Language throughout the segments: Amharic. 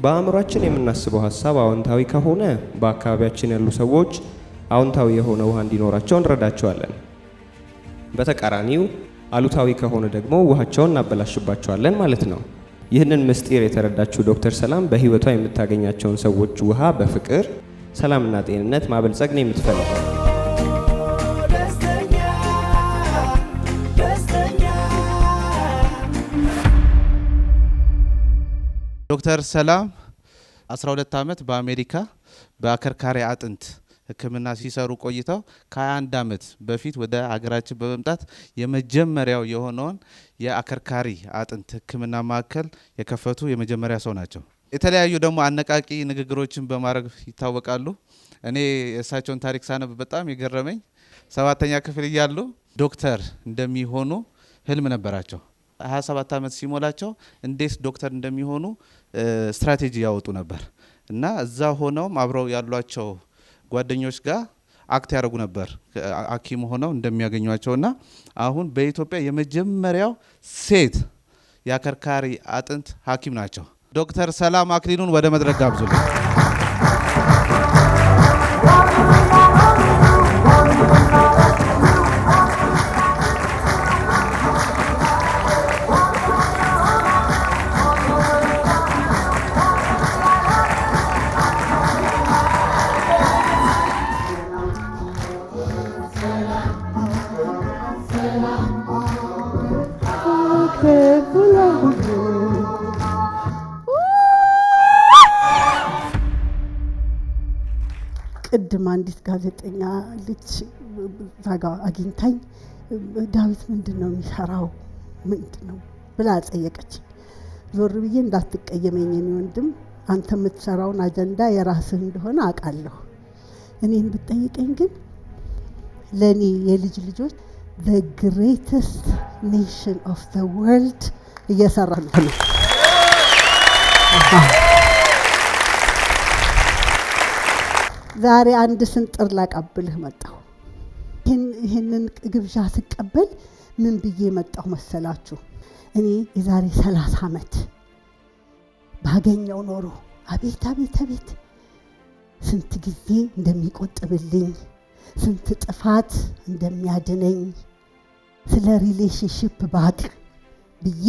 በአእምሯችን የምናስበው ሐሳብ አዎንታዊ ከሆነ በአካባቢያችን ያሉ ሰዎች አዎንታዊ የሆነ ውሃ እንዲኖራቸው እንረዳቸዋለን። በተቃራኒው አሉታዊ ከሆነ ደግሞ ውሃቸውን እናበላሽባቸዋለን ማለት ነው። ይህንን ምስጢር የተረዳችው ዶክተር ሰላም በህይወቷ የምታገኛቸውን ሰዎች ውሃ በፍቅር ሰላምና ጤንነት ማበልጸግ ነው የምትፈልገው። ዶክተር ሰላም 12 ዓመት በአሜሪካ በአከርካሪ አጥንት ሕክምና ሲሰሩ ቆይተው ከ21 ዓመት በፊት ወደ ሀገራችን በመምጣት የመጀመሪያው የሆነውን የአከርካሪ አጥንት ሕክምና ማዕከል የከፈቱ የመጀመሪያ ሰው ናቸው። የተለያዩ ደግሞ አነቃቂ ንግግሮችን በማድረግ ይታወቃሉ። እኔ የእሳቸውን ታሪክ ሳነብ በጣም የገረመኝ 7ኛ ክፍል እያሉ ዶክተር እንደሚሆኑ ህልም ነበራቸው። 27 ዓመት ሲሞላቸው እንዴት ዶክተር እንደሚሆኑ ስትራቴጂ ያወጡ ነበር እና እዛ ሆነውም አብረው ያሏቸው ጓደኞች ጋር አክት ያደርጉ ነበር ሐኪም ሆነው እንደሚያገኟቸውና አሁን በኢትዮጵያ የመጀመሪያው ሴት የአከርካሪ አጥንት ሐኪም ናቸው። ዶክተር ሰላም አክሊሉን ወደ መድረክ ጋብዙልኝ። ቅድም አንዲት ጋዜጠኛ ልጅ ዛጋ አግኝታኝ ዳዊት ምንድነው የሚሰራው ምንድነው ብላ ጠየቀች። ዞር ብዬ እንዳትቀየመኝ የኔ ወንድም አንተ የምትሰራውን አጀንዳ የራስህ እንደሆነ አውቃለሁ። እኔን ብትጠይቀኝ ግን ለኔ የልጅ ልጆች the greatest nation of the world እየሰራ ነው። ዛሬ አንድ ስንጥር ላቀብልህ መጣሁ። ይህንን ግብዣ ስቀበል ምን ብዬ መጣሁ መሰላችሁ? እኔ የዛሬ 30 ዓመት ባገኘው ኖሮ አቤት አቤት አቤት ስንት ጊዜ እንደሚቆጥብልኝ፣ ስንት ጥፋት እንደሚያድነኝ ስለ ሪሌሽንሺፕ ባቅ ብዬ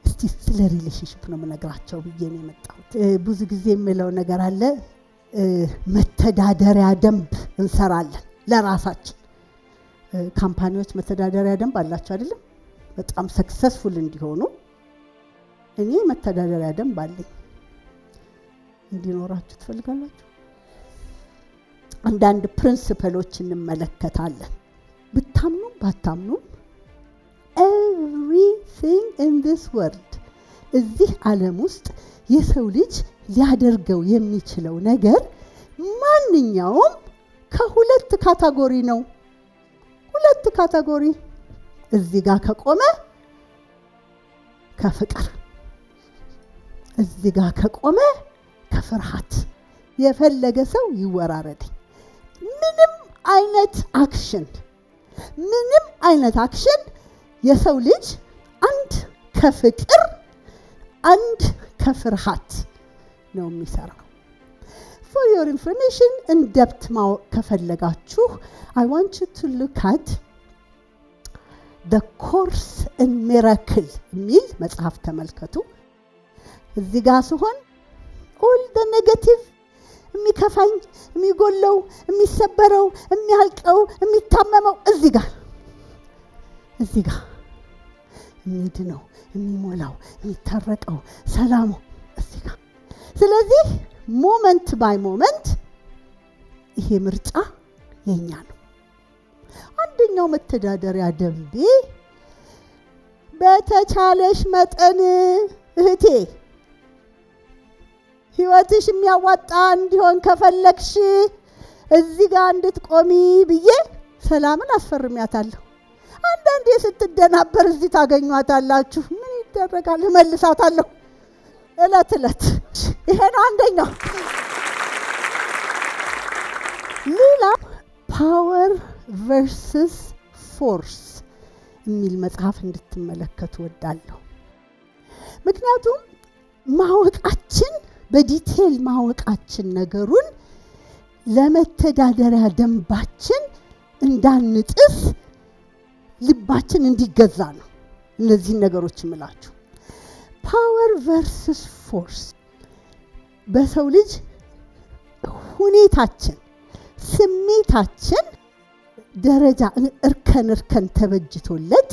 እስቲ ስለ ሪሌሽንሺፕ ነው የምነግራቸው ብዬ ነው የመጣሁት። ብዙ ጊዜ የምለው ነገር አለ። መተዳደሪያ ደንብ እንሰራለን ለራሳችን። ካምፓኒዎች መተዳደሪያ ደንብ አላቸው አይደለም? በጣም ሰክሰስፉል እንዲሆኑ እኔ መተዳደሪያ ደንብ አለኝ። እንዲኖራችሁ ትፈልጋላችሁ? አንዳንድ ፕሪንሲፕሎች እንመለከታለን። ብታምኑም ባታምኑም everything in this world እዚህ ዓለም ውስጥ የሰው ልጅ ሊያደርገው የሚችለው ነገር ማንኛውም ከሁለት ካቴጎሪ ነው። ሁለት ካቴጎሪ እዚህ ጋር ከቆመ ከፍቅር፣ እዚህ ጋር ከቆመ ከፍርሃት። የፈለገ ሰው ይወራረደኝ። ምንም አይነት አክሽን የሰው ልጅ አንድ ከፍቅር አንድ ከፍርሃት ነው የሚሰራው። For your information in depth ማወቅ ከፈለጋችሁ I want you to look at The Course in Miracle የሚል መጽሐፍ ተመልከቱ። እዚህ ጋር ሲሆን all the negative የሚከፋኝ፣ የሚጎለው፣ የሚሰበረው፣ የሚያልቀው፣ የሚታመመው እዚህ ጋር የሚድነው፣ የሚሞላው፣ የሚታረቀው፣ ሰላሙ እዚህ ጋር። ስለዚህ ሞመንት ባይ ሞመንት ይሄ ምርጫ የኛ ነው። አንደኛው መተዳደሪያ ደንቤ በተቻለሽ መጠን እህቴ ህይወትሽ የሚያዋጣ እንዲሆን ከፈለክሽ እዚህ ጋር እንድትቆሚ ብዬ ሰላምን አስፈርሚያታለሁ። አንዳንዴ ስትደናበር እዚህ ታገኟታላችሁ። ምን ይደረጋል እመልሳታለሁ እለት። ይሄ ነው አንደኛው። ሌላ ፓወር ቨርሰስ ፎርስ የሚል መጽሐፍ እንድትመለከቱ ወዳለሁ። ምክንያቱም ማወቃችን በዲቴል ማወቃችን ነገሩን ለመተዳደሪያ ደንባችን እንዳንጥስ ልባችን እንዲገዛ ነው። እነዚህ ነገሮች ምላችሁ ፓወር ቨርሰስ ፎርስ በሰው ልጅ ሁኔታችን ስሜታችን ደረጃ እርከን ተበጅቶለት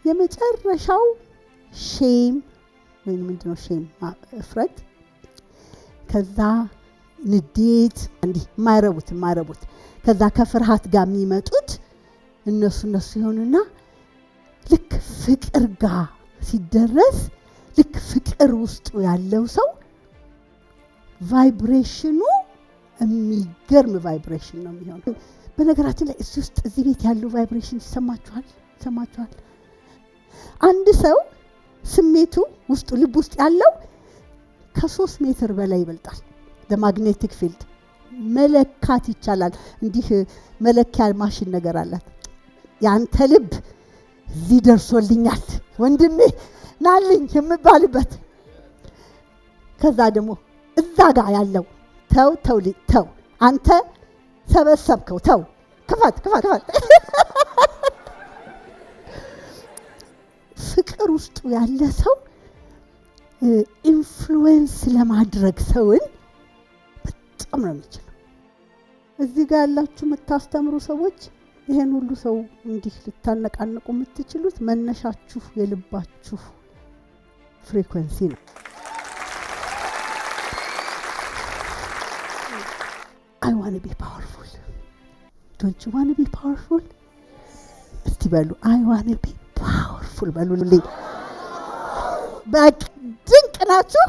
የመጨረሻው ሼም ወይ ምንድነው ሼም እፍረት ከዛ ንዴት እንዲህ ማይረቡት ከዛ ከፍርሃት ጋር የሚመጡት እነሱ ይሆኑና ልክ ፍቅር ጋር ሲደረስ ልክ ፍቅር ውስጡ ያለው ሰው ቫይብሬሽኑ የሚገርም ቫይብሬሽን ነው የሚሆነው። በነገራችን ላይ እዚህ ቤት ያለው ቫይብሬሽን ይሰማችኋል? አንድ ሰው ስሜቱ ውስጡ ልብ ውስጥ ያለው ከ3 ሜትር በላይ ይበልጣል። ለማግኔቲክ ፊልድ መለካት ይቻላል። እንዲህ መለኪያ ማሽን ነገር አላት። ያንተ ልብ እዚህ ደርሶልኛል ወንድሜ ናልኝ የምባልበት። ከዛ ደግሞ እዛ ጋር ያለው ተው አንተ ሰበሰብከው ተው ክፈት ፍቅር ውስጡ ያለ ሰው ኢንፍሉዌንስ ለማድረግ ሰውን በጣም ነው የሚችለው። እዚህ ጋር ያላችሁ የምታስተምሩ ሰዎች ይሄን ሁሉ ሰው እንዲህ ልታነቃነቁ የምትችሉት መነሻችሁ የልባችሁ ፍሪኩዌንሲ ነው። I want to be powerful. Don't you want to be powerful? እስቲ በሉ I want to be powerful በሉልኝ። ድንቅ ናችሁ።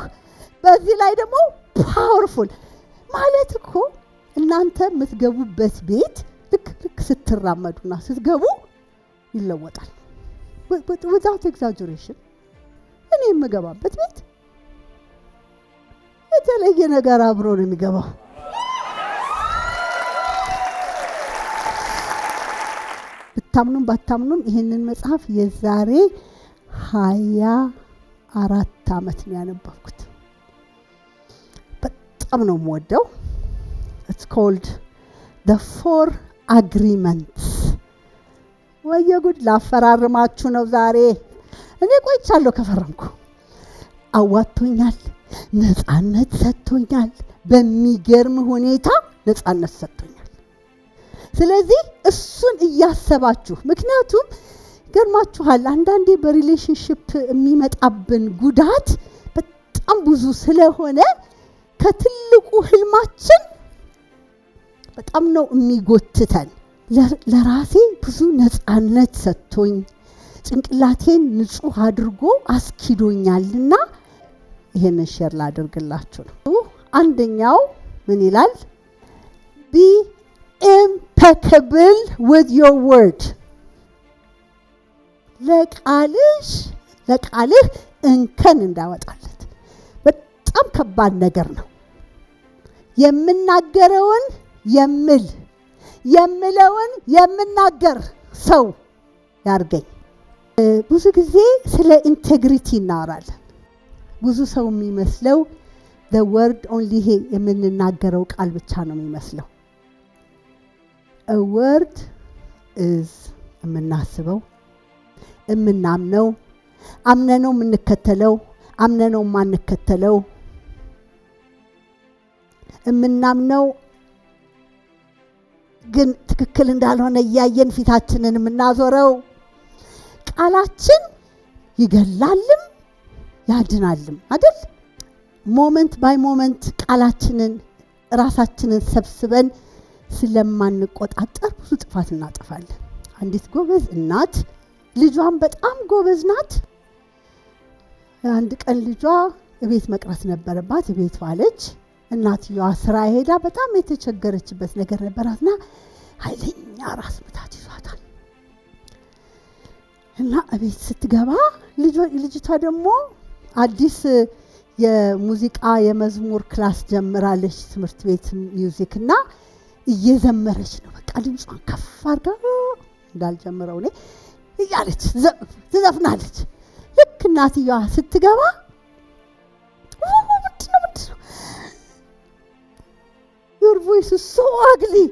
በዚህ ላይ ደግሞ ፓወርፉል ማለት እኮ እናንተ የምትገቡበት ቤት ልክ ስትራመዱና ስትገቡ ይለወጣል። without exaggeration እኔ የምገባበት ቤት የተለየ ነገር አብሮ ነው የሚገባው። ብታምኑም ባታምኑም ይሄንን መጽሐፍ የዛሬ 24 ዓመት ነው ያነበብኩት። በጣም ነው የምወደው። It's called The 4 Agreements. ወየ ጉድ ላፈራርማችሁ ነው ዛሬ። እኔ ቆይቻለሁ ከፈረምኩ። አዋጥቶኛል፣ ነፃነት ሰጥቶኛል። በሚገርም ሁኔታ ነፃነት ሰጥቶኛል። ስለዚህ እሱን እያሰባችሁ ምክንያቱም ገርማችኋል አንዳንዴ በሪሌሽንሺፕ የሚመጣብን ጉዳት በጣም ብዙ ስለሆነ ከትልቁ ህልማችን በጣም ነው የሚጎትተን። ለራሴ ብዙ ነፃነት ሰጥቶኝ ጭንቅላቴን ንጹህ አድርጎ አስኪዶኛልና ይሄንን ሼር ላደርግላችሁ ነው። አንደኛው ምን ይላል? Be impeccable with your word. ለቃልህ እንከን እንዳወጣለት። በጣም ከባድ ነገር ነው። የምናገረውን የምለውን የምናገር ሰው ያርገኝ። ብዙ ጊዜ ስለ ኢንቴግሪቲ እናወራለን። ብዙ ሰው የሚመስለው the word only ይሄ የምንናገረው ቃል ብቻ ነው የሚመስለው። a word is የምናስበው የምናምነው አምነነው የምንከተለው አምነነው ማንከተለው የምናምነው ግን ትክክል እንዳልሆነ ያየን ፊታችንን የምናዞረው ቃላችን ይገላልም ያድናልም አይደል? ሞመንት ባይ ሞመንት ቃላችንን ራሳችንን ሰብስበን ስለማንቆጣጠር ብዙ ጥፋት እናጠፋለን። አንዲት ጎበዝ እናት ልጇን በጣም ጎበዝ ናት። አንድ ቀን ልጇ ቤት መቅረት ነበረባት። ቤት ዋለች። እናትየዋ ስራ ሄዳ በጣም የተቸገረችበት ነገር ነበራትና ኃይለኛ ራስ ምታት ይዟታል። እና ቤት ስትገባ ልጅቷ ደግሞ አዲስ የሙዚቃ የመዝሙር ክላስ ጀምራለች። ትምህርት ቤት ሚውዚክና እየዘመረች ነው። በቃ ድምጿን ከፍ አድርጋ እንዳልጀምረው ነው እያለች ትዘፍናለች። ልክ እናትየዋ ስትገባ your voice is so ugly,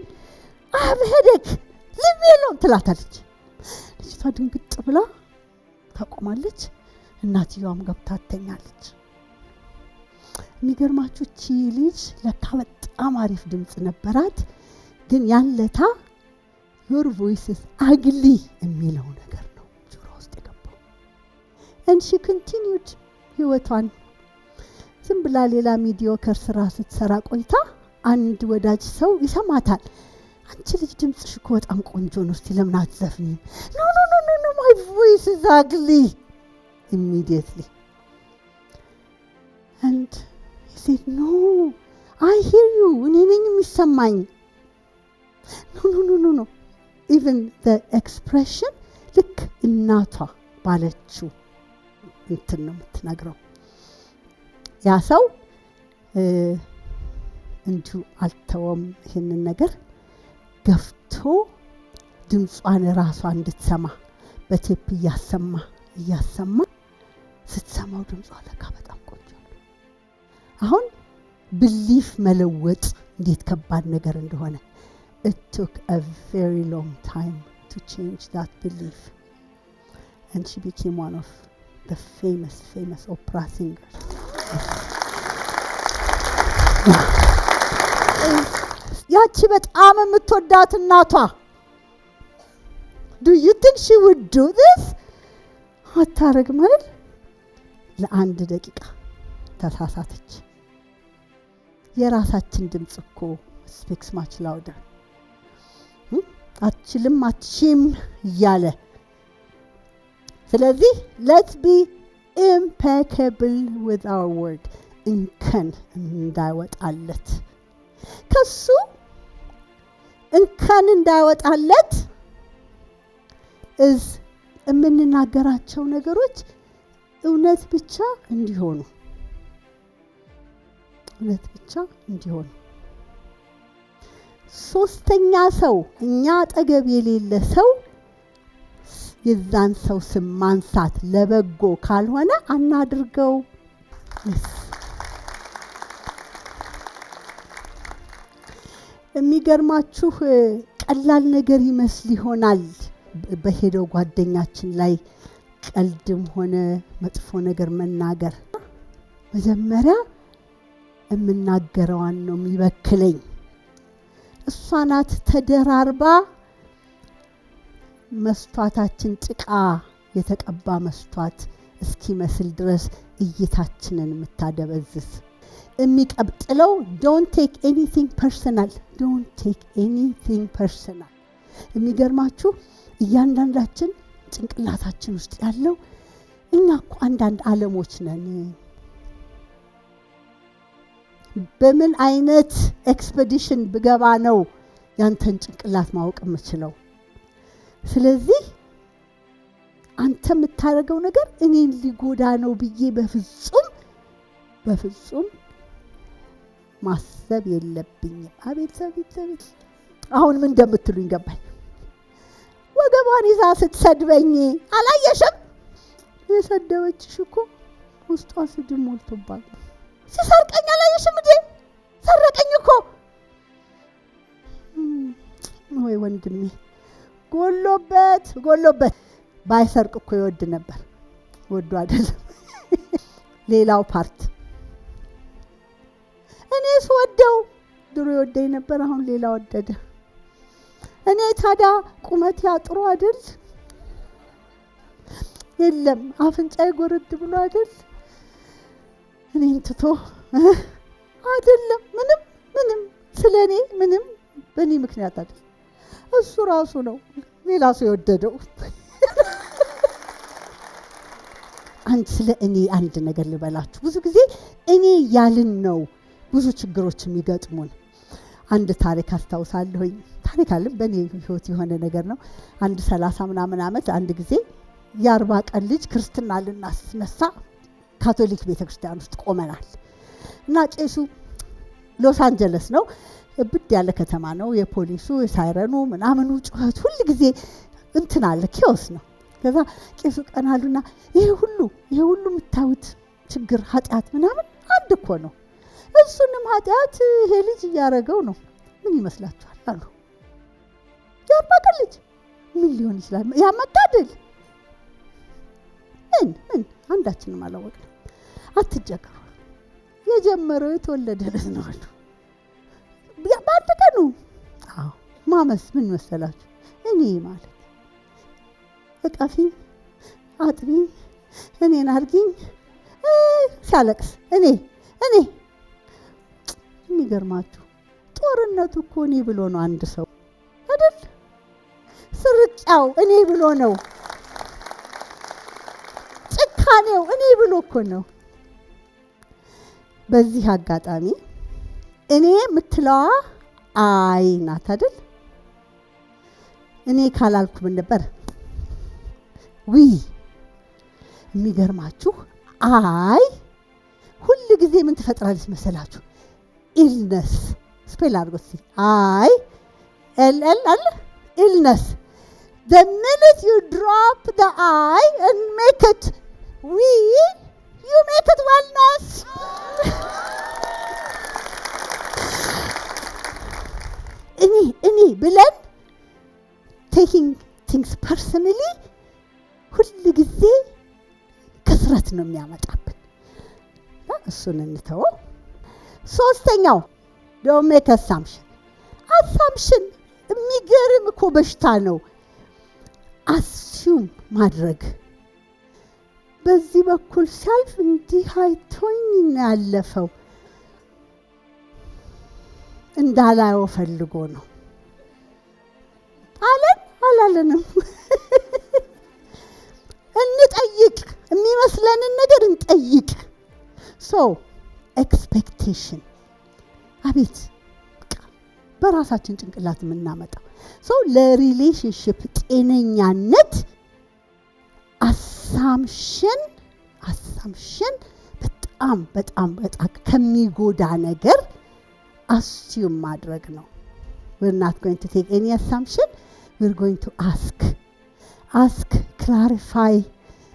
I have a headache, leave me alone ትላታለች። ልጅቷ ድንግጥ ብላ ታቆማለች። እናትየዋም ገብታ ትተኛለች። የሚገርማችሁ እቺ ልጅ ለካ በጣም አሪፍ ድምጽ ነበራት፣ ግን ያለታ your voice is ugly የሚለው ነገር ነው ጆሮ ውስጥ የገባው። and she continued ህይወቷን ዝም ብላ ሌላ ሚዲዮከር ስራ ስትሰራ ቆይታ አንድ ወዳጅ ሰው ይሰማታል። አንቺ ልጅ ድምጽሽ እኮ በጣም ቆንጆ ነው፣ እስቲ ለምን አትዘፍኚም? no my voice is ugly immediately. and he said no, I hear you, እኔ ነኝ የሚሰማኝ። no even the expression ልክ እናቷ ባለችው እንትን ነው የምትነግረው። ያ ሰው እንዲሁ አልተወም ይሄንን ነገር ገፍቶ ድምጿን ራሷ እንድትሰማ በቴፕ እያሰማ ስትሰማው ድምጿ ለካ በጣም ቆንጆ ነው። አሁን belief መለወጥ እንዴት ከባድ ነገር እንደሆነ it took a very long time to change that belief, and she became one of the famous opera singers. ያቺ በጣም የምትወዳት እናቷ do you think she would do this? አታረግ ማለት ለአንድ ደቂቃ ተሳሳተች። የራሳችን ድምጽ እኮ speaks much louder. አትችልም አትሽም እያለ ስለዚህ let's be impeccable with our word. እንከን እንዳይወጣለት ከሱ እንከን እንዳይወጣለት የምንናገራቸው ነገሮች እውነት ብቻ እንዲሆኑ ሶስተኛ ሰው እኛ አጠገብ የሌለ ሰው የዛን ሰው ስም ማንሳት ለበጎ ካልሆነ አናድርገው። የሚገርማችሁ ቀላል ነገር ይመስል ይሆናል በሄደው ጓደኛችን ላይ ቀልድም ሆነ መጥፎ ነገር መናገር። መጀመሪያ የምናገረዋን ነው የሚበክለኝ። እሷ ናት ተደራርባ መስታወታችን ጭቃ የተቀባ መስታወት እስኪመስል ድረስ እይታችንን የምታደበዝዝ። የሚቀጥለው don't take anything personal። የሚገርማችሁ እያንዳንዳችን ጭንቅላታችን ውስጥ ያለው እኛ እኮ አንዳንድ ዓለሞች ነን። በምን አይነት ኤክስፔዲሽን ብገባ ነው ያንተን ጭንቅላት ማወቅ የምችለው? ስለዚህ አንተ የምታደርገው ነገር እኔን ሊጎዳ ነው ብዬ በፍጹም ማሰብ የለብኝም። አቤት አሁን ምን እንደምትሉኝ ገባኝ። ወገቧን ይዛ ስትሰድበኝ አላየሽም? የሰደበችሽ እኮ ውስጧ ስድብ ሞልቶባት። ሲሰርቀኝ አላየሽም እንዴ? ሰረቀኝ እኮ። ወይ ወንድሜ ጎሎበት ባይሰርቅ እኮ ይወድ ነበር። ወዶ አይደለም። ሌላው ፓርት እኔ ስወደው ድሮ ይወደኝ ነበር፣ አሁን ሌላ ወደደ። እኔ ታዲያ ቁመት ያጥሩ አይደል? የለም አፍንጫዬ ጎረድ ብሎ አይደል? እኔን ትቶ አይደለም። ምንም ስለኔ ምንም በእኔ ምክንያት አይደል። እሱ ራሱ ነው ሌላ ሰው የወደደው። አንድ ስለ እኔ አንድ ነገር ልበላችሁ። ብዙ ጊዜ እኔ ያልን ነው ብዙ ችግሮች የሚገጥሙን። አንድ ታሪክ አስታውሳለሁኝ። ታሪክ አለ በእኔ ህይወት የሆነ ነገር ነው። አንድ 30 ምናምን ዓመት አንድ ጊዜ የ40 ቀን ልጅ ክርስትና ልናስነሳ ካቶሊክ ቤተክርስቲያን ውስጥ ቆመናል እና ቄሱ ሎስ አንጀለስ ነው፣ ብድ ያለ ከተማ ነው። የፖሊሱ የሳይረኑ ምናምኑ ጩኸት ሁሉ ጊዜ እንትን አለ፣ ኪዮስ ነው። ከዛ ቄሱ ቀናሉና ይሄ ሁሉ የምታዩት ችግር ኃጢአት ምናምን አንድ ወንድ እኮ ነው። እሱንም ኃጢአት ይሄ ልጅ እያረገው ነው። ምን ይመስላችኋል አሉ። ያባቀ ልጅ ምን ሊሆን ይችላል? ያመጣድል ምን አንዳችንም አላወቅንም። አትጀገሩ። የጀመረው የተወለደ ልጅ ነው አሉ። በአንድ ቀኑ ማመስ ምን መሰላችሁ? እኔ ማለት እቀፊኝ፣ አጥቢኝ፣ እኔን አርጊኝ ሲያለቅስ እኔ የሚገርማችሁ ጦርነቱ እኮ እኔ ብሎ ነው አንድ ሰው አይደል? ስርጫው እኔ ብሎ ነው። ጭካኔው እኔ ብሎ እኮ ነው። በዚህ አጋጣሚ እኔ የምትለዋ አይ ናት አይደል? እኔ ካላልኩ ምን ነበር? የሚገርማችሁ አይ ሁል ጊዜ ምን ትፈጥራለች መሰላችሁ? ኢልነስ ስፔል አድርጎት አይ ኤል አለ ኢልነስ the minute you drop the I and make it you make it wellness. እኔ ብለን taking things personally ሁል ጊዜ ከስረት ነው የሚያመጣብን። እሱን እንተወው። ሶስተኛው don't make assumption የሚገርም እኮ በሽታ ነው። አስዩም ማድረግ በዚህ በኩል ሲያልፍ እንዲህ አይቶኝ ያለፈው እንዳላየው ፈልጎ ነው አላለንም። እንጠይቅ፣ የሚመስለንን ነገር እንጠይቅ። ኤክስፔክቴሽን አቤት በራሳችን ጭንቅላት የምናመጣው ለሪሌሽንሽፕ ጤነኛነት አሳምሽን በጣም ከሚጎዳ ነገር assume ማድረግ ነው። we're not going to take any assumption. we're going to ask, clarify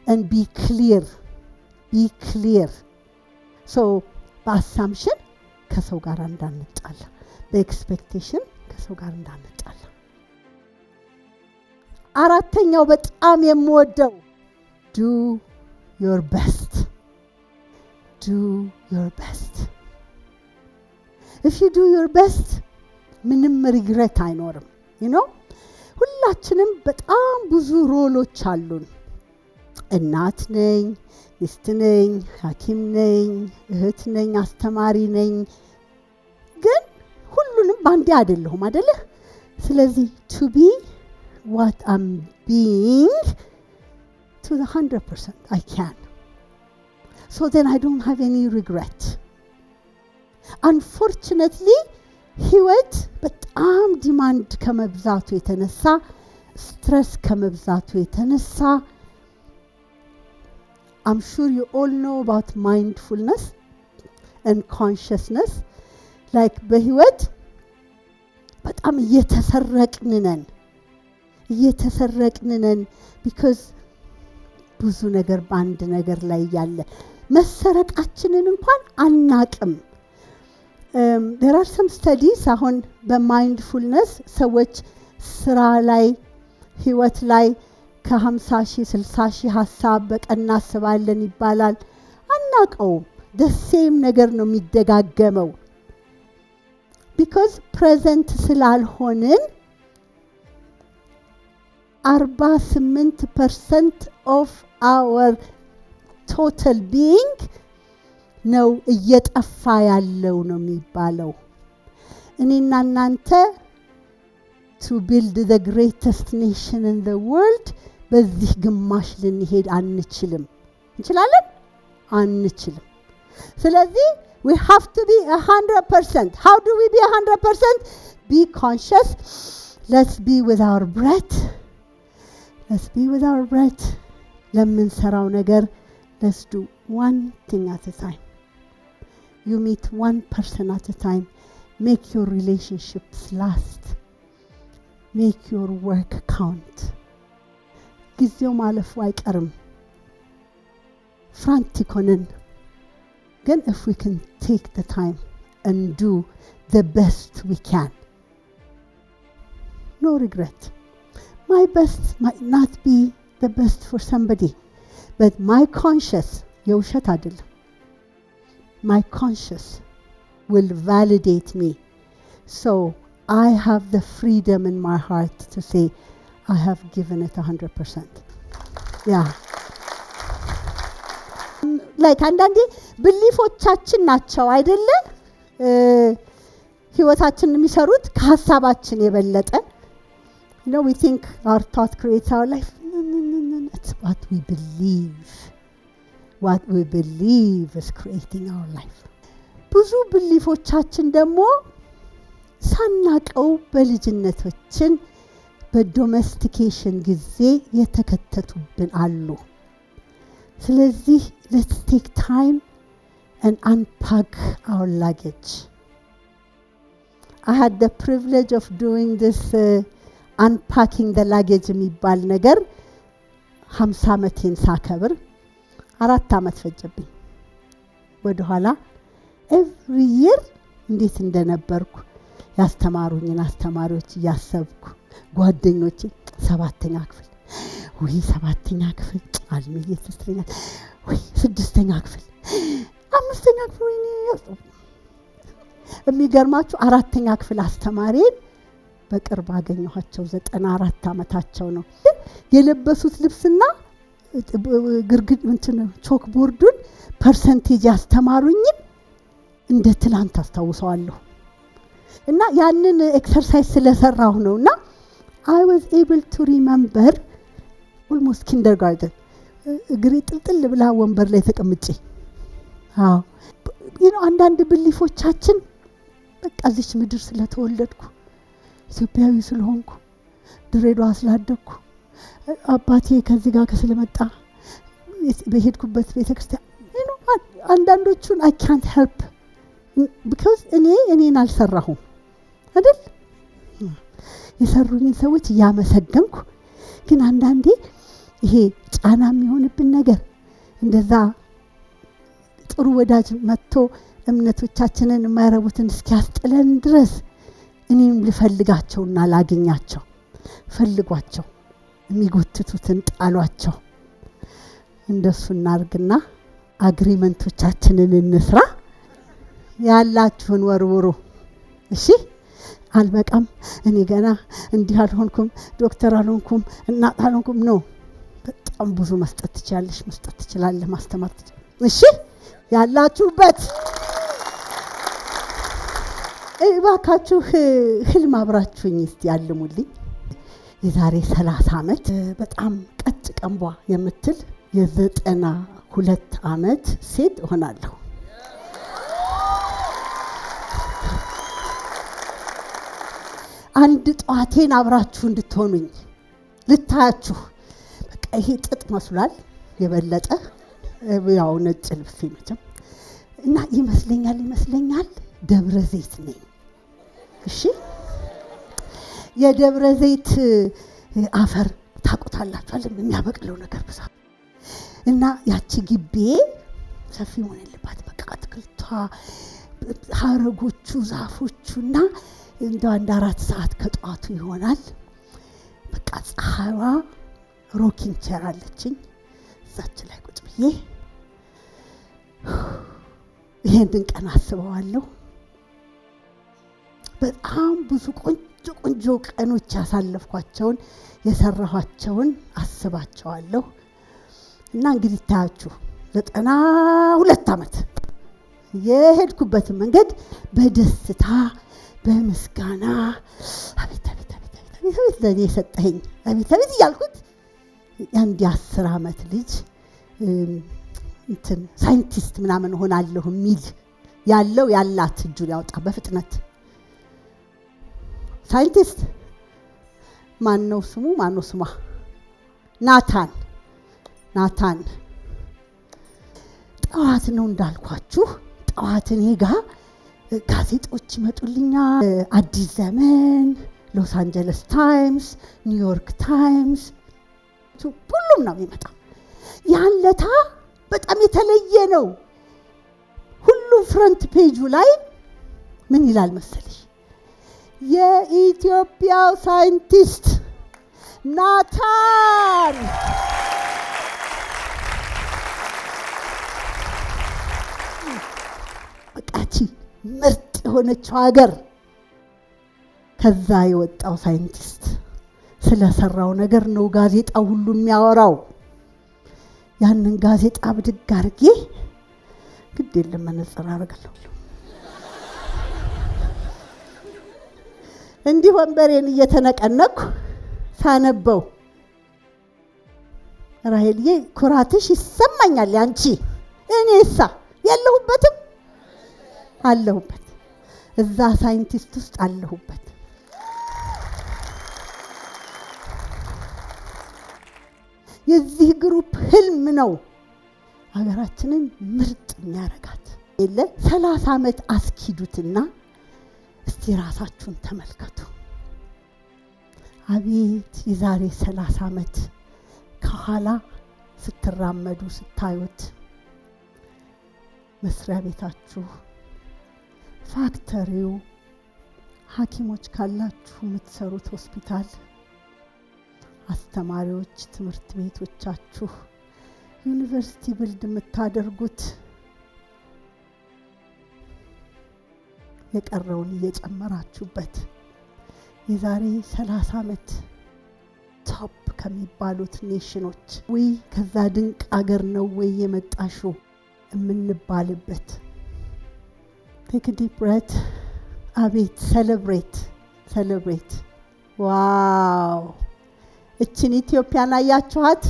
and be clear. በአሳምሽን ከሰው ጋር እንዳንጣላ፣ በኤክስፔክቴሽን ከሰው ጋር እንዳንጣላ። አራተኛው በጣም የምወደው do your best. if you do your best ምንም ሪግሬት አይኖርም። ሁላችንም በጣም ብዙ ሮሎች አሉን። እናት ነኝ፣ ሚስት ነኝ፣ ሐኪም ነኝ፣ እህት ነኝ፣ አስተማሪ ነኝ። ግን ሁሉንም ባንዴ አይደለሁም አይደለ? ስለዚህ to be what I'm being to the 100% I can. So then I don't have any regret. Unfortunately, ህይወት በጣም ዲማንድ ከመብዛቱ የተነሳ ስትረስ ከመብዛቱ የተነሳ I'm sure you all know about mindfulness and consciousness. Like በህይወት በጣም እየተሰረቅን ነን because ብዙ ነገር በአንድ ነገር ላይ ያለ መሰረቃችንን እንኳን አናቅም። there are some studies አሁን በማይንድፉልነስ ሰዎች ስራ ላይ ህይወት ላይ ከ50,000 60,000 ሐሳብ በቀን እናስባለን ይባላል። አናቀውም። the same ነገር ነው የሚደጋገመው because present ስላልሆንን 48% of our total being ነው እየጠፋ ያለው ነው የሚባለው። እኔና እናንተ to build the greatest nation in the world በዚህ ግማሽ ልንሄድ አንችልም። እንችላለን? አንችልም። ስለዚህ we have to be 100%. How do we be 100%? Be conscious. Let's be with our breath. ለምንሰራው ነገር let's do one thing at a time. You meet one person at a time. Make your relationships last. Make your work count. ጊዜው ማለፉ አይቀርም። ፍራንቲክ ሆነን ግን if we can take the time and do the best we can. No regret. My best might not be the best for somebody, but my conscience, የውሸት አይደለም, my conscience will validate me. So I have the freedom in my heart to say I have given it 100%. Yeah. Like አንዳንዴ ብሊፎቻችን ናቸው አይደለ ህይወታችንን የሚሰሩት ከሐሳባችን የበለጠ. You know, we think our thought creates our life. No. It's what we believe. What we believe is creating our life. ብዙ ብሊፎቻችን ደግሞ ሳናቀው በልጅነታችን በዶሜስቲኬሽን ጊዜ የተከተቱብን አሉ. ስለዚህ let's take time and unpack our luggage. I had the privilege of doing this unpacking the luggage የሚባል ነገር 50 ዓመቴን ሳከብር 4 ዓመት ፈጀብኝ. ወደ ኋላ every year እንዴት እንደነበርኩ ያስተማሩኝን አስተማሪዎች ያሰብኩ ጓደኞቼ 7ኛ ክፍል ወይ 7ኛ ክፍል አልሚዬ 6ኛ ወይ 6ኛ ክፍል 5ኛ ክፍል ወይ የሚገርማችሁ 4ኛ ክፍል አስተማሪን በቅርብ አገኘኋቸው 94 ዓመታቸው ነው የለበሱት ልብስና ግርግድ እንትን ቾክ ቦርዱን ፐርሰንቴጅ ያስተማሩኝ እንደ ትላንት አስተዋውሰዋለሁ እና ያንን ኤክሰርሳይዝ ስለሰራሁ ነውና I was able to remember almost kindergarten እግሬ ጥልጥል ብላ ወንበር ላይ ተቀምጬ አዎ አንዳንድ ብሊፎቻችን በቃ እዚች ምድር ስለተወለድኩ ኢትዮጵያዊ ስለሆንኩ ድሬዳዋ ስላደኩ አባቴ ከዚህ ጋር ስለመጣ በሄድኩበት ቤተክርስቲያን አንዳንዶቹን I can't help because እኔን አልሰራሁም አይደል የሰሩኝን ሰዎች ያመሰገንኩ ግን አንዳንዴ ይሄ ጫና የሚሆንብን ነገር እንደዛ ጥሩ ወዳጅ መጥቶ እምነቶቻችንን የማይረቡትን እስኪያስጥለን ድረስ እኔም ልፈልጋቸውና ላገኛቸው ፈልጓቸው የሚጎትቱትን ጣሏቸው እንደሱ እናርግና አግሪመንቶቻችንን እንስራ ያላችሁን ወርውሩ እሺ አልበቃም እኔ ገና እንዲህ አልሆንኩም ዶክተር አልሆንኩም እናት አልሆንኩም ነው በጣም ብዙ መስጠት ትችላለሽ መስጠት ትችላለህ ማስተማር እሺ ያላችሁበት እባካችሁ ህልም አብራችሁኝ እስቲ ያልሙልኝ የዛሬ 30 ዓመት በጣም ቀጭ ቀንቧ የምትል የ92 ዓመት ሴት ሆናለሁ አንድ ጧቴን አብራችሁ እንድትሆኑኝ ልታያችሁ በቃ ይሄ ጥጥ መስሏል የበለጠ ያው ነጭ ልብስ ይመጣም እና ይመስለኛል ደብረ ዘይት ነኝ እሺ የደብረ ዘይት አፈር ታቆታላችሁ አይደል የሚያበቅለው ነገር ብዛ እና ያቺ ግቤ ሰፊ ሆነልባት በቃ አትክልቷ ሀረጎቹ ዛፎቹና እንደ 4 ሰዓት ከጧቱ ይሆናል በቃ ፀሐይዋ ሮኪንግ ቼር አለችኝ እዛች ላይ ቁጭ ብዬ ይሄንን ቀን አስበዋለሁ በጣም ብዙ ቆንጆ ቀኖች ያሳለፍኳቸውን የሰራኋቸውን አስባቸዋለሁ እና እንግዲህ ታያችሁ 92 ዓመት የሄድኩበት መንገድ በደስታ በመስጋና አቤት ለኔ ሰጠኝ አቤት ያልኩት አንድ 10 ዓመት ልጅ እንትን ሳይንቲስት ምናምን ሆናለሁ ሚል ያለው ያላት እጁን ያወጣ በፍጥነት ሳይንቲስት ማነው ስሟ ናታን ጠዋት ነው እንዳልኳችሁ ጠዋት እኔ ጋር ጋዜጦች ይመጡልኛል አዲስ ዘመን ሎስ አንጀለስ ታይምስ ኒውዮርክ ታይምስ ሁሉም ነው የሚመጣው ያለታ በጣም የተለየ ነው ሁሉ ፍረንት ፔጁ ላይ ምን ይላል መሰለሽ? የኢትዮጵያው ሳይንቲስት ናታን በቃቺ ምርጥ የሆነችው ሀገር ከዛ የወጣው ሳይንቲስት ስለሰራው ነገር ነው ጋዜጣው ሁሉ የሚያወራው። ያንን ጋዜጣ ብድግ አድርጌ ግድ የለም መነጽር አደርጋለሁ እንዲህ ወንበሬን እየተነቀነኩ ሳነበው ራሄልዬ ኩራትሽ ይሰማኛል ያንቺ። እኔሳ ያለሁበትም አለሁበት፣ እዛ ሳይንቲስት ውስጥ አለሁበት። የዚህ ግሩፕ ህልም ነው ሀገራችንን ምርጥ የሚያረጋት። የለ 30 ዓመት አስኪዱትና እስቲ ራሳችሁን ተመልከቱ። አቤት የዛሬ 30 ዓመት ከኋላ ስትራመዱ ስታዩት መስሪያ ቤታችሁ፣ ፋክተሪው፣ ሐኪሞች ካላችሁ የምትሰሩት ሆስፒታል፣ አስተማሪዎች ትምህርት ቤቶቻችሁ፣ ዩኒቨርሲቲ ብልድ የምታደርጉት የቀረውን እየጨመራችሁበት የዛሬ 30 ዓመት ቶፕ ከሚባሉት ኔሽኖች ወይ ከዛ ድንቅ አገር ነው ወይ የመጣሽው የምንባልበት ቴክ ዲፕ ብሬት። አቤት ሴሌብሬት ዋው! እችን ኢትዮጵያን አያችኋት?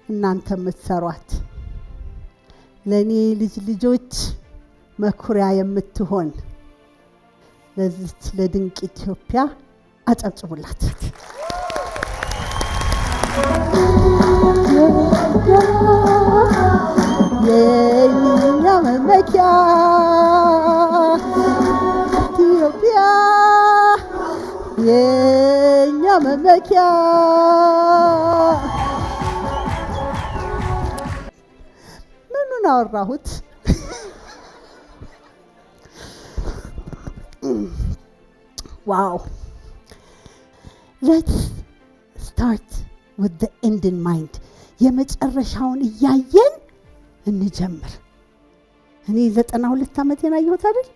እናንተ የምትሰሯት ለኔ ልጆች መኩሪያ የምትሆን ለዚች ለድንቅ ኢትዮጵያ አጨብጭቡላት። የኛ መመኪያ ኢትዮጵያ የኛ መመኪያ። ምኑን አወራሁት? ዋው! Let's start with the end in mind. የመጨረሻውን እያየን እንጀምር። እኔ 92 ዓመቴን አየሁት አይደል?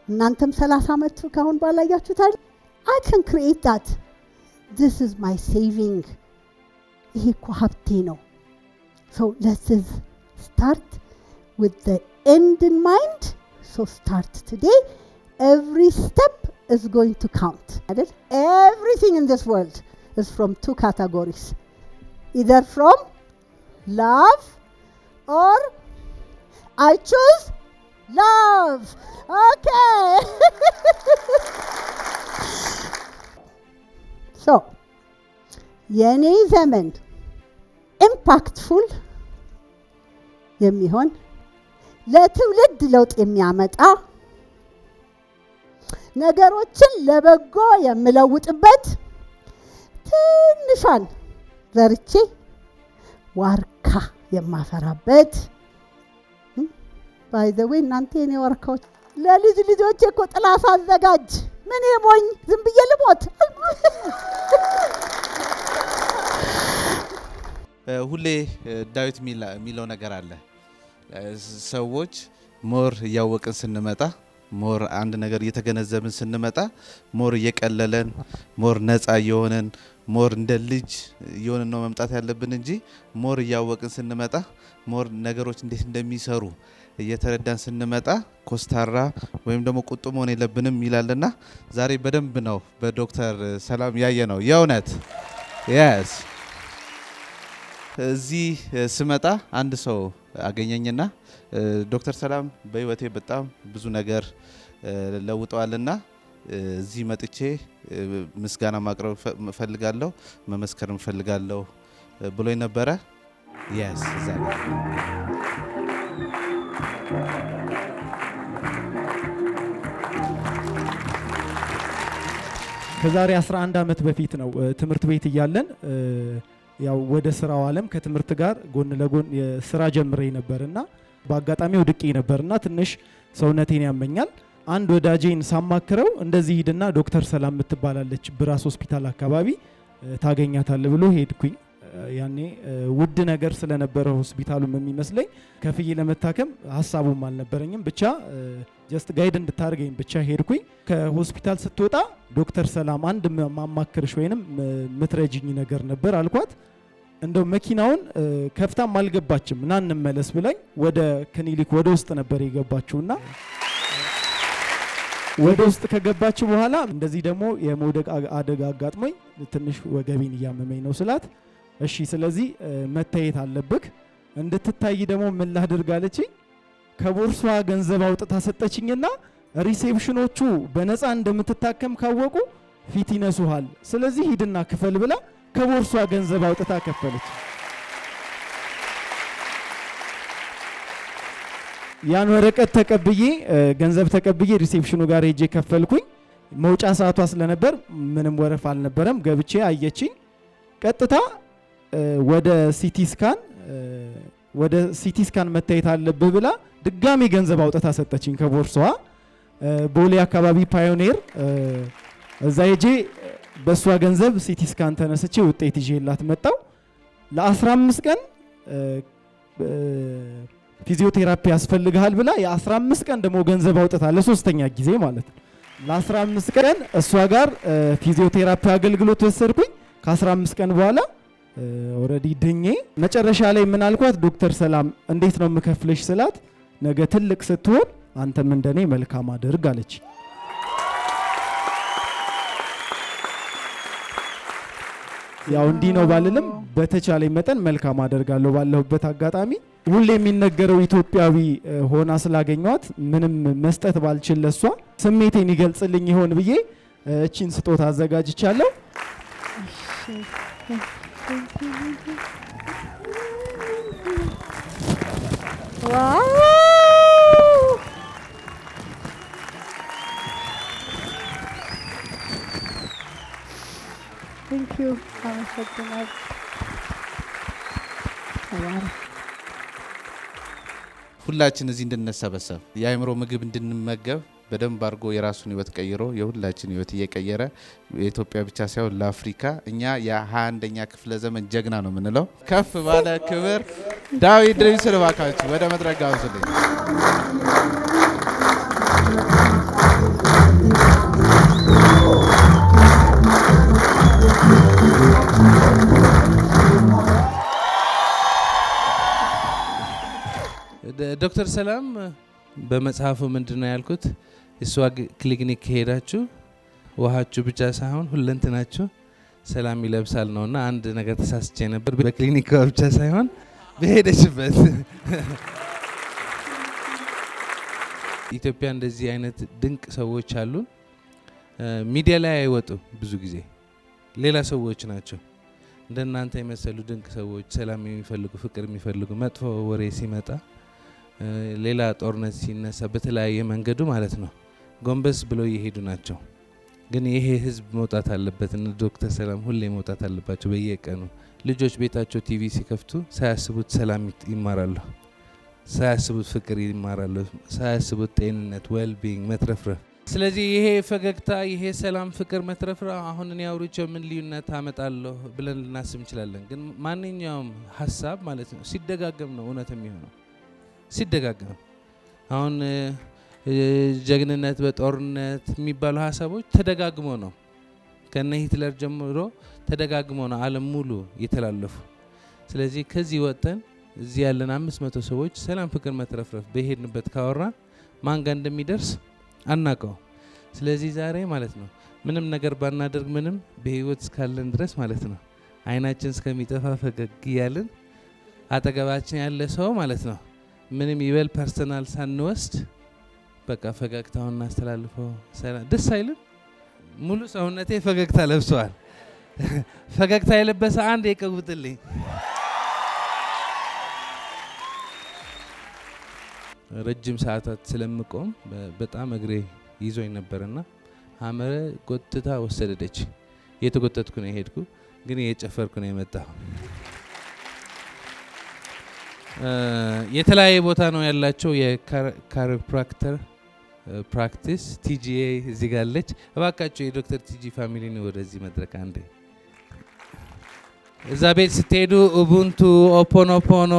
እናንተም 30 ዓመት ካሁን በኋላ አያችሁት አይደል? I can create that. This is my saving. ይሄ እኮ ሀብቴ ነው። So let's start with the end in mind. So start today. Every step is going to count. Everything in this world is from 2 categories. Either from love or I choose love. Okay. So, የኔ ዘመን ኢምፓክትፉል የሚሆን ለትውልድ ለውጥ የሚያመጣ ነገሮችን ለበጎ የምለውጥበት ትንሿን ዘርቼ ዋርካ የማፈራበት። ባይ ዘ ዌይ እናንተ የኔ ዋርካዎች ለልጆቼ እኮ ጥላ ሳዘጋጅ ምን ሞኝ ዝም ብዬ ልሞት? ሁሌ ዳዊት የሚለው ነገር አለ። ሰዎች ሞር እያወቅን ስንመጣ፣ ሞር አንድ ነገር እየተገነዘብን ስንመጣ፣ ሞር እየቀለለን፣ ሞር ነፃ እየሆነን፣ ሞር እንደ ልጅ እየሆነን ነው መምጣት ያለብን እንጂ ሞር እያወቅን ስንመጣ፣ ሞር ነገሮች እንዴት እንደሚሰሩ እየተረዳን ስንመጣ ኮስታራ ወይም ደግሞ ቁጡ መሆን የለብንም ይላልና ዛሬ በደንብ ነው በዶክተር ሰላም ያየ ነው የእውነት yes። እዚህ ስመጣ አንድ ሰው አገኘኝና ዶክተር ሰላም በህይወቴ በጣም ብዙ ነገር ለውጠዋልና እዚህ መጥቼ ምስጋና ማቅረብ እፈልጋለሁ፣ መመስከር እፈልጋለሁ ብሎኝ ነበረ። yes exactly። ከዛሬ 11 ዓመት በፊት ነው ትምህርት ቤት እያለን ያው ወደ ስራው ዓለም ከትምህርት ጋር ጎን ለጎን ስራ ጀምሬ ነበርና በአጋጣሚ ወድቄ ነበርና ትንሽ ሰውነቴን ያመኛል። አንድ ወዳጄን ሳማክረው እንደዚህ ሂድና ዶክተር ሰላም የምትባላለች ብራስ ሆስፒታል አካባቢ ታገኛታለህ ብሎ ሄድኩኝ። ያኔ ውድ ነገር ስለነበረ ሆስፒታሉም የሚመስለኝ ከፍዬ ለመታከም ሀሳቡም አልነበረኝም። ብቻ ጀስት ጋይድ እንድታደርገኝ ብቻ ሄድኩኝ። ከሆስፒታል ስትወጣ ዶክተር ሰላም አንድ ማማክርሽ ወይንም ምትረጅኝ ነገር ነበር አልኳት። እንደው መኪናውን ከፍታም አልገባችም እና እንመለስ ብላኝ ወደ ክሊኒክ ወደ ውስጥ ነበር የገባችውና ወደ ውስጥ ከገባች በኋላ እንደዚህ ደግሞ የመውደቅ አደጋ አጋጥሞኝ ትንሽ ወገቤን እያመመኝ ነው ስላት፣ እሺ ስለዚህ መታየት አለብክ እንድትታይ ደግሞ ምን ላድርግ አለችኝ። ከቦርሷ ገንዘብ አውጥታ ሰጠችኝና ሪሴፕሽኖቹ በነፃ እንደምትታከም ካወቁ ፊት ይነሱሃል፣ ስለዚህ ሂድና ክፈል ብላ ከቦርሷ ገንዘብ አውጥታ ከፈለች። ያን ወረቀት ተቀብዬ ገንዘብ ተቀብዬ ሪሴፕሽኑ ጋር ሄጄ ከፈልኩኝ። መውጫ ሰዓቷ ስለነበር ምንም ወረፍ አልነበረም። ገብቼ አየችኝ። ቀጥታ ወደ ሲቲ ስካን መታየት አለብህ ብላ ድጋሚ ገንዘብ አውጥታ ሰጠችኝ ከቦርሳዋ። ቦሌ አካባቢ ፓዮኔር እዛ ሄጄ በሷ ገንዘብ ሲቲ ስካን ተነስቼ ውጤት ይዤላት መጣው። ለ15 ቀን ፊዚዮቴራፒ ያስፈልግሃል ብላ የ15 ቀን ደግሞ ገንዘብ አውጥታ ለሶስተኛ ጊዜ ማለት ነው። ለ15 ቀን እሷ ጋር ፊዚዮቴራፒ አገልግሎት ወሰድኩኝ። ከ15 ቀን በኋላ ኦሬዲ ድኜ መጨረሻ ላይ ምን አልኳት፣ ዶክተር ሰላም እንዴት ነው የምከፍልሽ ስላት፣ ነገ ትልቅ ስትሆን አንተም እንደኔ መልካም አድርግ አለች። ያው እንዲህ ነው ባልልም በተቻለኝ መጠን መልካም አደርጋለሁ ባለሁበት አጋጣሚ። ሁሌ የሚነገረው ኢትዮጵያዊ ሆና ስላገኘኋት ምንም መስጠት ባልችል ለሷ ስሜቴን ይገልጽልኝ ይሆን ብዬ እቺን ስጦታ አዘጋጅቻለሁ። ዋው ቴንክ ዩ አመሰግናለሁ። ሁላችን እዚህ እንድንሰበሰብ የአእምሮ ምግብ እንድንመገብ በደንብ አድርጎ የራሱን ህይወት ቀይሮ የሁላችን ህይወት እየቀየረ የኢትዮጵያ ብቻ ሳይሆን ለአፍሪካ እኛ የ21ኛ ክፍለ ዘመን ጀግና ነው የምንለው። ከፍ ባለ ክብር ዳዊት ድሪስ ልባካችሁ ወደ መድረክ ጋብዙልኝ። ዶክተር ሰላም በመጽሐፉ ምንድነው ያልኩት? እሷ ክሊኒክ ከሄዳችሁ ውሃችሁ ብቻ ሳይሆን ሁለንተናችሁ ሰላም ይለብሳል ነውና አንድ ነገር ተሳስቼ ነበር። በክሊኒክ ብቻ ሳይሆን በሄደችበት ኢትዮጵያ እንደዚህ አይነት ድንቅ ሰዎች አሉ። ሚዲያ ላይ አይወጡ ብዙ ጊዜ ሌላ ሰዎች ናቸው። እንደናንተ የመሰሉ ድንቅ ሰዎች ሰላም የሚፈልጉ ፍቅር የሚፈልጉ መጥፎ ወሬ ሲመጣ ሌላ ጦርነት ሲነሳ በተለያየ መንገዱ ማለት ነው ጎንበስ ብለው ይሄዱ ናቸው። ግን ይሄ ህዝብ መውጣት አለበት። እነ ዶክተር ሰላም ሁሌ መውጣት አለባቸው። በየቀኑ ልጆች ቤታቸው ቲቪ ሲከፍቱ ሳያስቡት ሰላም ይማራሉ፣ ሳያስቡት ፍቅር ይማራሉ፣ ሳያስቡት ጤንነት ዌልቢንግ መትረፍረፍ። ስለዚህ ይሄ ፈገግታ ይሄ ሰላም ፍቅር መትረፍረፍ አሁን እኔ አውርቼው ምን ልዩነት አመጣለሁ ብለን ልናስብ እንችላለን። ግን ማንኛውም ሀሳብ ማለት ነው ሲደጋገም ነው እውነት የሚሆነው። ሲደጋገም አሁን ጀግንነት በጦርነት የሚባሉ ሀሳቦች ተደጋግሞ ነው ከነ ሂትለር ጀምሮ ተደጋግሞ ነው ዓለም ሙሉ የተላለፉ። ስለዚህ ከዚህ ወጥተን እዚህ ያለን 500 ሰዎች ሰላም ፍቅር መትረፍረፍ በሄድንበት ካወራን ማን ጋር እንደሚደርስ አናቀው። ስለዚህ ዛሬ ማለት ነው ምንም ነገር ባናደርግ ምንም በህይወት እስካለን ድረስ ማለት ነው አይናችን እስከሚጠፋ ፈገግ እያልን አጠገባችን ያለ ሰው ማለት ነው ምንም ይበል ፐርሰናል ሳንወስድ በቃ ፈገግታውን እናስተላልፈው። ደስ አይልም? ሙሉ ሰውነቴ ፈገግታ ለብሷል። ፈገግታ የለበሰ አንድ ይቀውጥልኝ። ረጅም ሰዓታት ስለምቆም በጣም እግሬ ይዞኝ ነበርና ሐመረ ጎትታ ወሰደች። የተጎተትኩ ነው የሄድኩ፣ ግን እየጨፈርኩ ነው የመጣው። የተለያየ ቦታ ነው ያላቸው የካሪፕራክተር ፕራክቲስ ቲጂኤ እዚህ ጋር አለች። እባካችሁ የዶክተር ቲጂ ፋሚሊ ነው ወደዚህ መድረክ አንዴ። እዛ ቤት ስትሄዱ ኡቡንቱ ኦፖኖፖኖ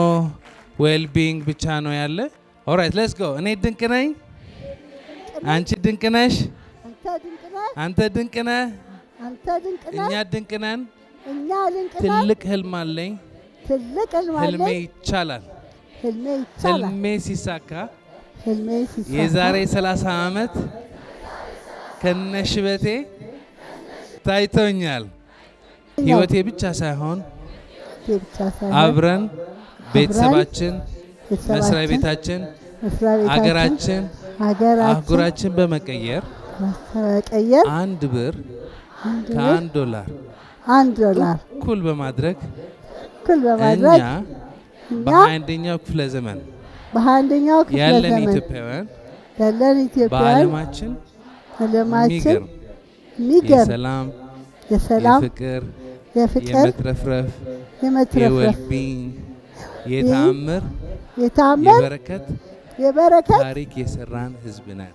ዌልቢንግ ብቻ ነው ያለ። ኦራይት ሌትስ ጎ። እኔ ድንቅ ነኝ፣ አንቺ ድንቅ ነሽ፣ አንተ ድንቅ ነህ፣ እኛ ድንቅ ነን። ትልቅ ህልም አለኝ፣ ህልሜ ይቻላል። ህልሜ ሲሳካ የዛሬ 30 ዓመት ከነሽበቴ ታይቶኛል። ህይወቴ ብቻ ሳይሆን አብረን ቤተሰባችን፣ መስሪያ ቤታችን፣ አገራችን፣ አህጉራችን በመቀየር 1 ብር ከ1 ዶላር እኩል በማድረግ እኛ በ21ኛው ክፍለ ዘመን ያለን ኢትዮጵያውያን በዓለማችን የሚገርም የሰላም፣ የፍቅር፣ የመትረፍረፍ፣ የተአምር፣ የበረከት ታሪክ የሰራን ህዝብ ነን።